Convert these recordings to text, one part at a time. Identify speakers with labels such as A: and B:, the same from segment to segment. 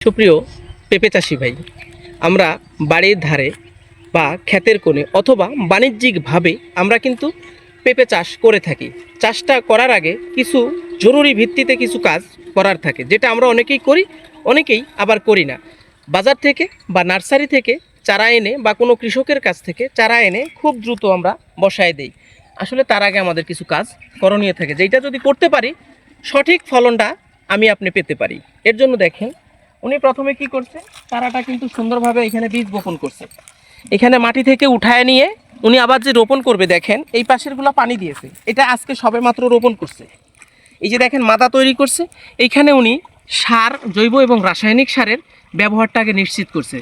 A: সুপ্রিয় পেঁপে চাষি ভাই, আমরা বাড়ির ধারে বা ক্ষেতের কোণে অথবা বাণিজ্যিকভাবে আমরা কিন্তু পেঁপে চাষ করে থাকি। চাষটা করার আগে কিছু জরুরি ভিত্তিতে কিছু কাজ করার থাকে, যেটা আমরা অনেকেই করি, অনেকেই আবার করি না। বাজার থেকে বা নার্সারি থেকে চারা এনে বা কোনো কৃষকের কাছ থেকে চারা এনে খুব দ্রুত আমরা বসায় দেই। আসলে তার আগে আমাদের কিছু কাজ করণীয় থাকে, যেটা যদি করতে পারি সঠিক ফলনটা আপনি পেতে পারি। এর জন্য দেখেন, উনি প্রথমে কি করছে, চারাটা কিন্তু সুন্দরভাবে এখানে বীজ বপন করছে। এখানে মাটি থেকে উঠায় নিয়ে উনি আবার যে রোপণ করবে, দেখেন এই পাশেরগুলো পানি দিয়েছে, এটা আজকে সবে মাত্র রোপণ করছে। এই যে দেখেন মাদা তৈরি করছে, এইখানে উনি সার, জৈব এবং রাসায়নিক সারের ব্যবহারটাকে নিশ্চিত করছে।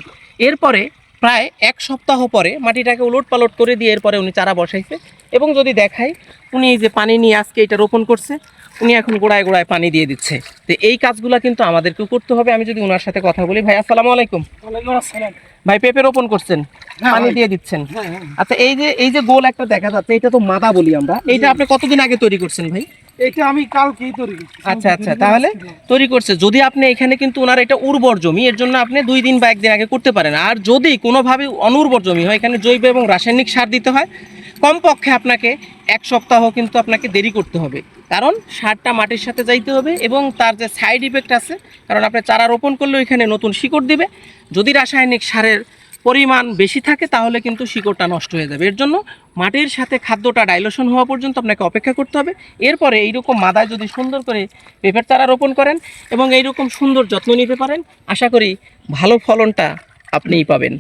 A: এরপরে প্রায় এক সপ্তাহ পরে মাটিটাকে উলট পালট করে দিয়ে এরপরে উনি চারা বসাইছে। এবং যদি দেখাই, উনি এই যে পানি নিয়ে আজকে এটা রোপণ করছে, উনি এখন গোড়ায় গোড়ায় পানি দিয়ে দিচ্ছে। তো এই কাজগুলো কিন্তু আমাদেরকেও করতে হবে। আমি যদি ওনার সাথে কথা বলি, ভাই আসসালামু আলাইকুম।
B: ওয়ালাইকুম আসসালাম।
A: ভাই পেঁপে রোপণ করছেন,
B: হ্যাঁ
A: পানি
B: ভাই।
A: দিয়ে দিচ্ছেন।
B: হ্যাঁ, হ্যাঁ।
A: আচ্ছা, এই যে গোল একটা দেখা যাচ্ছে, এটা তো মাদা বলি আমরা, এইটা আপনি কতদিন আগে তৈরি করছেন ভাই?
B: এটা আমি কালকেই তৈরি করছি।
A: আচ্ছা আচ্ছা, তাহলে তৈরি করছে। যদি আপনি এখানে কিন্তু ওনার এটা উর্বর জমি, এর জন্য আপনি 2 দিন বা 1 দিন আগে করতে পারেন। আর যদি কোনোভাবে অনুর্বর জমি হয়, এখানে জৈব এবং রাসায়নিক সার দিতে হয়। কমপক্ষে আপনাকে 1 সপ্তাহ কিন্তু আপনাকে দেরি করতে হবে, কারণ সারটা মাটির সাথে যাইতে হবে এবং তার যে সাইড ইফেক্ট আছে, কারণ আপনি চারা রোপণ করলে এখানে নতুন শিকড় দিবে। যদি রাসায়নিক সারের পরিমাণ বেশি থাকে তাহলে কিন্তু শিকড়টা নষ্ট হয়ে যাবে। এর জন্য মাটির সাথে খাদ্যটা ডাইলেশন হওয়া পর্যন্ত আপনাকে অপেক্ষা করতে হবে। এরপরে এইরকম মাদায় যদি সুন্দর করে পেঁপের চারা রোপণ করেন এবং এইরকম সুন্দর যত্ন নিতে পারেন, আশা করি ভালো ফলনটা আপনিই পাবেন।